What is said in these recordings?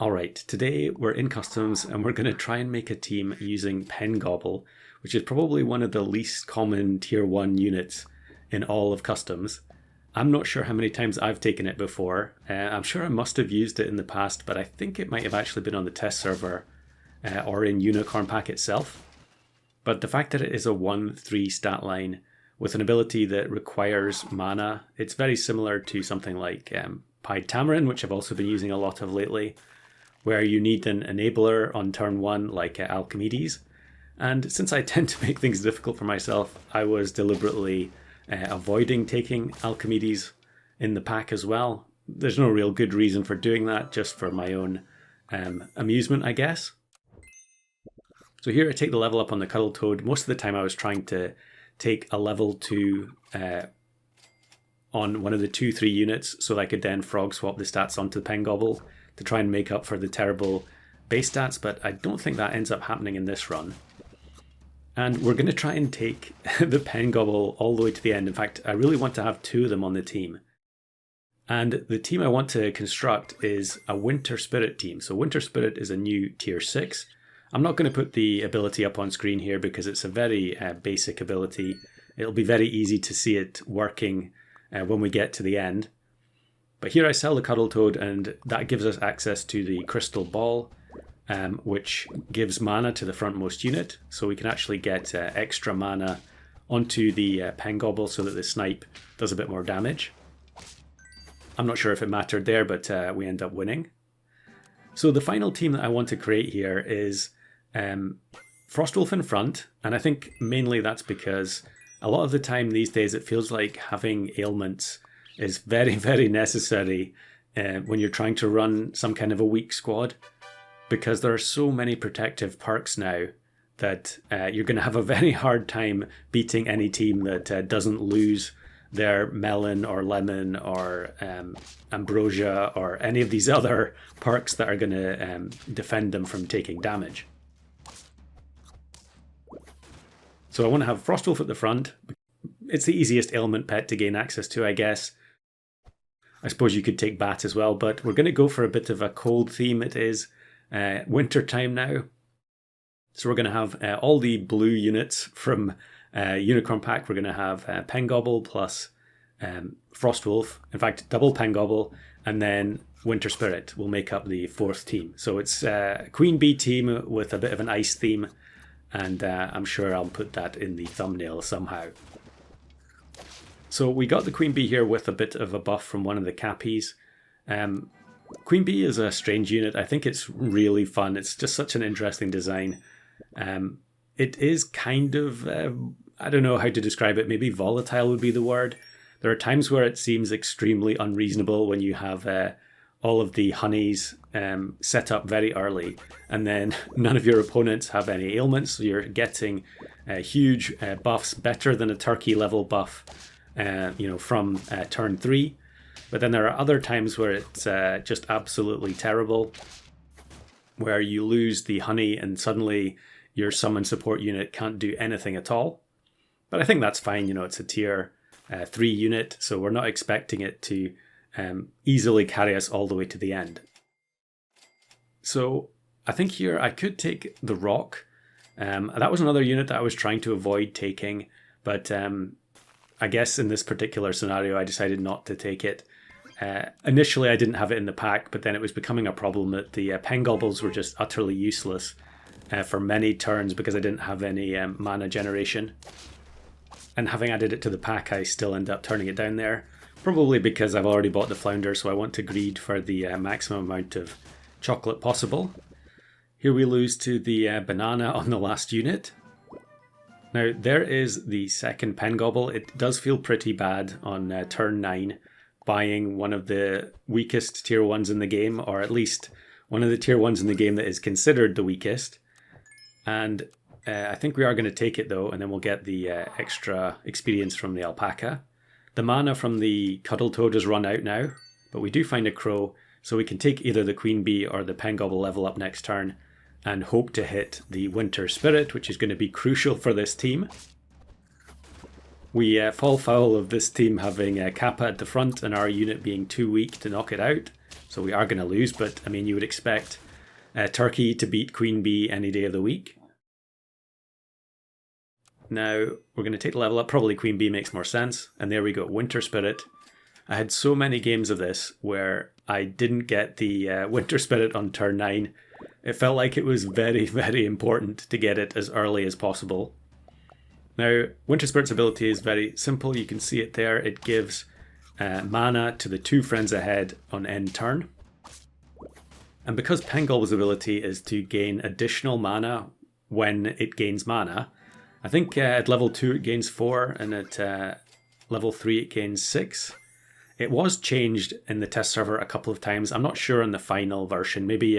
Alright, today we're in customs and we're going to try and make a team using Pengobble, which is probably one of the least common tier 1 units in all of customs. I'm not sure how many times I've taken it before. I'm sure I must have used it in the past, but I think it might have actually been on the test server or in Unicorn Pack itself. But the fact that it is a 1-3 stat line with an ability that requires mana, it's very similar to something like Pied Tamarin, which I've also been using a lot of lately, where you need an enabler on turn 1 like Alchemedes. And since I tend to make things difficult for myself, I was deliberately avoiding taking Alchemedes in the pack as well. There's no real good reason for doing that, just for my own amusement, I guess. So here I take the level up on the Cuddle Toad. Most of the time I was trying to take a level 2 on one of the 2-3 units so that I could then frog swap the stats onto the Pengobble to try and make up for the terrible base stats, but I don't think that ends up happening in this run. And we're going to try and take the Pengobble all the way to the end. In fact, I really want to have 2 of them on the team. And the team I want to construct is a Winter Spirit team. So Winter Spirit is a new tier 6. I'm not going to put the ability up on screen here because it's a very basic ability. It'll be very easy to see it working when we get to the end. But here I sell the Cuddle Toad, and that gives us access to the Crystal Ball, which gives mana to the frontmost unit. So we can actually get extra mana onto the Pengobble so that the snipe does a bit more damage. I'm not sure if it mattered there, but we end up winning. So the final team that I want to create here is Frostwolf in front, and I think mainly that's because a lot of the time these days it feels like having ailments is very, very necessary when you're trying to run some kind of a weak squad, because there are so many protective perks now that you're going to have a very hard time beating any team that doesn't lose their melon or lemon or ambrosia or any of these other perks that are going to defend them from taking damage. So I want to have Frostwolf at the front. It's the easiest ailment pet to gain access to, I guess. I suppose you could take Bat as well, but we're going to go for a bit of a cold theme. It is winter time now. So we're going to have all the blue units from Unicorn Pack. We're going to have Pengobble plus Frostwolf. In fact, double Pengobble, and then Winter Spirit will make up the 4th team. So it's a Queen Bee team with a bit of an ice theme, and I'm sure I'll put that in the thumbnail somehow. So we got the Queen Bee here with a bit of a buff from one of the Cappies. Queen Bee is a strange unit. I think it's really fun. It's just such an interesting design. It is kind of, I don't know how to describe it, maybe volatile would be the word. There are times where it seems extremely unreasonable when you have all of the honeys set up very early, and then none of your opponents have any ailments, so you're getting huge buffs, better than a turkey level buff from turn 3. But then there are other times where it's just absolutely terrible, where you lose the honey and suddenly your summon support unit can't do anything at all. But I think that's fine, it's a tier 3 unit, so we're not expecting it to easily carry us all the way to the end. So I think here I could take the Rock. That was another unit that I was trying to avoid taking, but I guess in this particular scenario I decided not to take it. Initially I didn't have it in the pack, but then it was becoming a problem that the Pengobbles were just utterly useless for many turns because I didn't have any mana generation. And having added it to the pack, I still end up turning it down there. Probably because I've already bought the Flounder, so I want to greed for the maximum amount of chocolate possible. Here we lose to the banana on the last unit. Now there is the second Pengobble. It does feel pretty bad on turn 9, buying one of the weakest tier 1s in the game, or at least one of the tier 1s in the game that is considered the weakest. And I think we are going to take it though, and then we'll get the extra experience from the Alpaca. The mana from the Cuddle Toad has run out now, but we do find a Crow, so we can take either the Queen Bee or the Pengobble level up next turn and hope to hit the Winter Spirit, which is going to be crucial for this team. We fall foul of this team having Kappa at the front and our unit being too weak to knock it out, So we are going to lose, but I mean, you would expect Turkey to beat Queen Bee any day of the week. Now we're going to take the level up. Probably Queen Bee makes more sense. And there we go, Winter Spirit. I had so many games of this where I didn't get the Winter Spirit on turn 9. It felt like it was very, very important to get it as early as possible. Now, Winter Spirit's ability is very simple. You can see it there. It gives mana to the 2 friends ahead on end turn. And because Pengobbles' ability is to gain additional mana when it gains mana, I think at level 2 it gains 4 and at level 3 it gains 6. It was changed in the test server a couple of times. I'm not sure on the final version. Maybe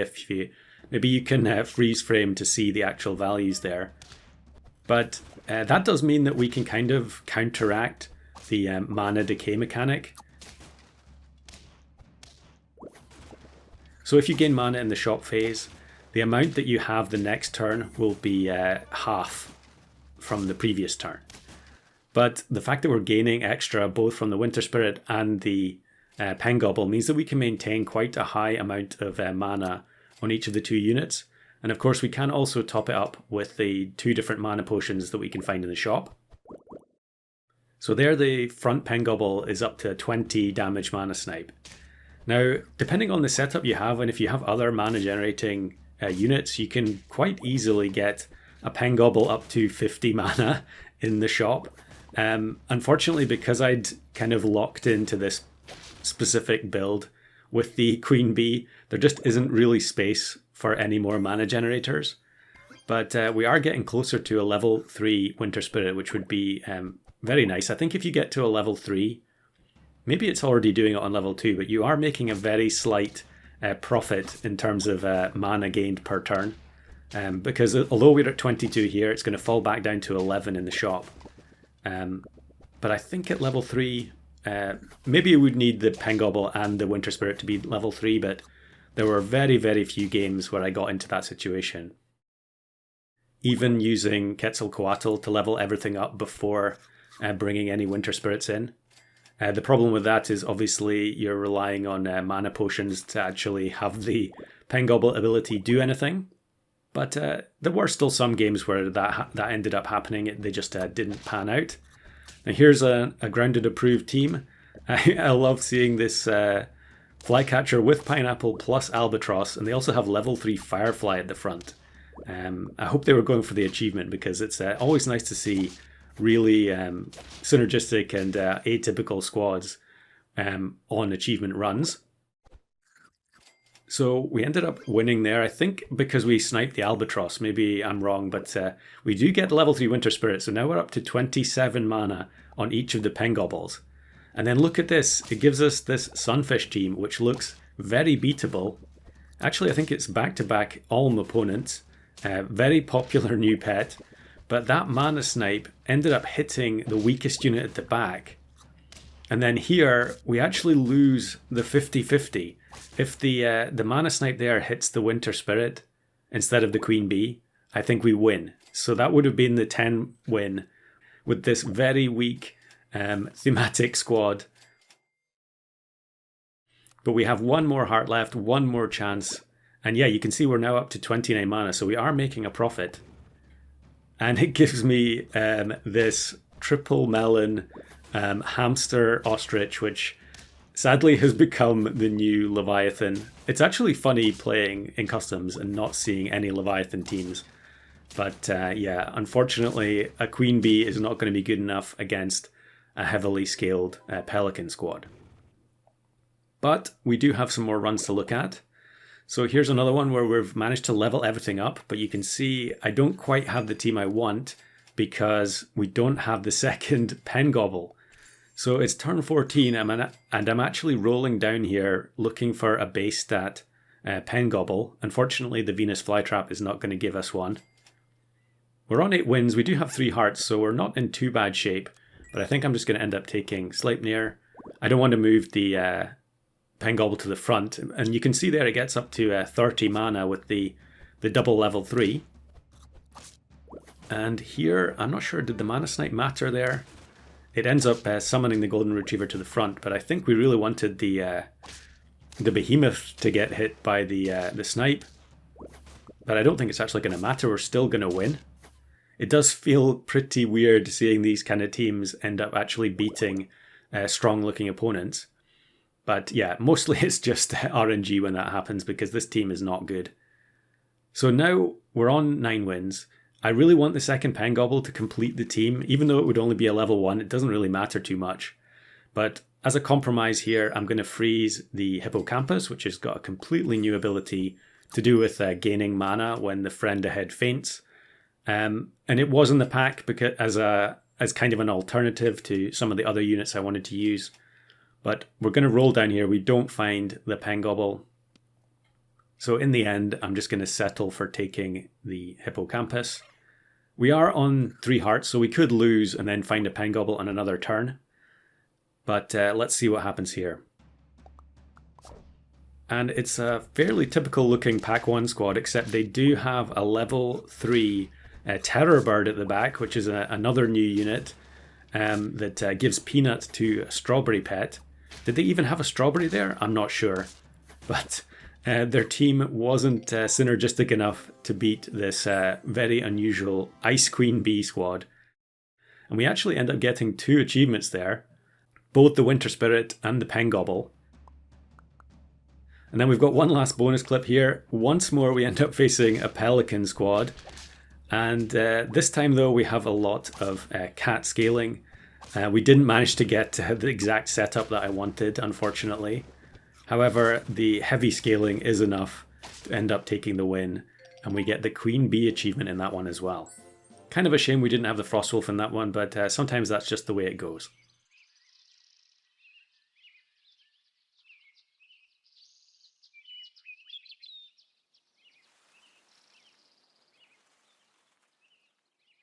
you can freeze frame to see the actual values there. But that does mean that we can kind of counteract the mana decay mechanic. So if you gain mana in the shop phase, the amount that you have the next turn will be half from the previous turn. But the fact that we're gaining extra both from the Winter Spirit and the Pengobble means that we can maintain quite a high amount of mana on each of the 2 units. And of course we can also top it up with the 2 different mana potions that we can find in the shop. So there the front Pengobble is up to 20 damage mana snipe. Now, depending on the setup you have, and if you have other mana generating units, you can quite easily get a Pengobble up to 50 mana in the shop. Unfortunately, because I'd kind of locked into this specific build with the Queen Bee, there just isn't really space for any more mana generators. But we are getting closer to a level 3 Winter Spirit, which would be very nice. I think if you get to a level 3, maybe it's already doing it on level 2, but you are making a very slight profit in terms of mana gained per turn. Because although we're at 22 here, it's going to fall back down to 11 in the shop. But I think at level 3, maybe you would need the Pengobble and the Winter Spirit to be level 3, but there were very, very few games where I got into that situation. Even using Quetzalcoatl to level everything up before bringing any Winter Spirits in. The problem with that is obviously you're relying on mana potions to actually have the Pengobble ability do anything. But there were still some games where that ended up happening. They just didn't pan out. Now here's a grounded approved team. I love seeing this Flycatcher with Pineapple plus Albatross, and they also have level 3 Firefly at the front. I hope they were going for the achievement because it's always nice to see really synergistic and atypical squads on achievement runs. So we ended up winning there, I think, because we sniped the Albatross. Maybe I'm wrong, but we do get level 3 Winter Spirit. So now we're up to 27 mana on each of the Pengobbles. And then look at this. It gives us this Sunfish team, which looks very beatable. Actually, I think it's back-to-back Alm opponents. Very popular new pet. But that mana snipe ended up hitting the weakest unit at the back. And then here, we actually lose the 50-50. If the mana snipe there hits the Winter Spirit instead of the Queen Bee, I think we win. So that would have been the 10 win with this very weak thematic squad. But we have one more heart left, one more chance. And yeah, you can see we're now up to 29 mana, so we are making a profit. And it gives me this triple melon hamster ostrich, which sadly has become the new Leviathan. It's actually funny playing in customs and not seeing any Leviathan teams. But yeah, unfortunately, a Queen Bee is not going to be good enough against a heavily scaled Pelican squad. But we do have some more runs to look at. So here's another one where we've managed to level everything up, but you can see I don't quite have the team I want because we don't have the second Pengobble. So it's turn 14 and I'm actually rolling down here looking for a base stat Pengobble. Unfortunately, the Venus Flytrap is not going to give us one. We're on 8 wins. We do have 3 hearts, so we're not in too bad shape. But I think I'm just going to end up taking Sleipnir. I don't want to move the Pengobble to the front. And you can see there it gets up to 30 mana with the double level 3. And here, I'm not sure, did the Mana Snipe matter there? It ends up summoning the Golden Retriever to the front, but I think we really wanted the the behemoth to get hit by the snipe. But I don't think it's actually going to matter. We're still going to win. It does feel pretty weird seeing these kind of teams end up actually beating strong-looking opponents. But yeah, mostly it's just RNG when that happens because this team is not good. So now we're on 9 wins. I really want the second Pengobble to complete the team. Even though it would only be a level 1, it doesn't really matter too much. But as a compromise here, I'm going to freeze the Hippocampus, which has got a completely new ability to do with gaining mana when the friend ahead faints. And it was in the pack because as kind of an alternative to some of the other units I wanted to use. But we're going to roll down here. We don't find the Pengobble. So in the end, I'm just going to settle for taking the Hippocampus. We are on 3 hearts, so we could lose and then find a Pengobble on another turn. But let's see what happens here. And it's a fairly typical looking Pack 1 squad, except they do have a level 3 Terror Bird at the back, which is another new unit that gives Peanut to a Strawberry Pet. Did they even have a Strawberry there? I'm not sure. But their team wasn't synergistic enough to beat this very unusual Ice Queen Bee squad. And we actually end up getting 2 achievements there. Both the Winter Spirit and the Pengobble. And then we've got one last bonus clip here. Once more we end up facing a Pelican squad. And this time though we have a lot of cat scaling. We didn't manage to get the exact setup that I wanted, unfortunately. However, the heavy scaling is enough to end up taking the win. And we get the Queen Bee achievement in that one as well. Kind of a shame we didn't have the Frostwolf in that one, but sometimes that's just the way it goes.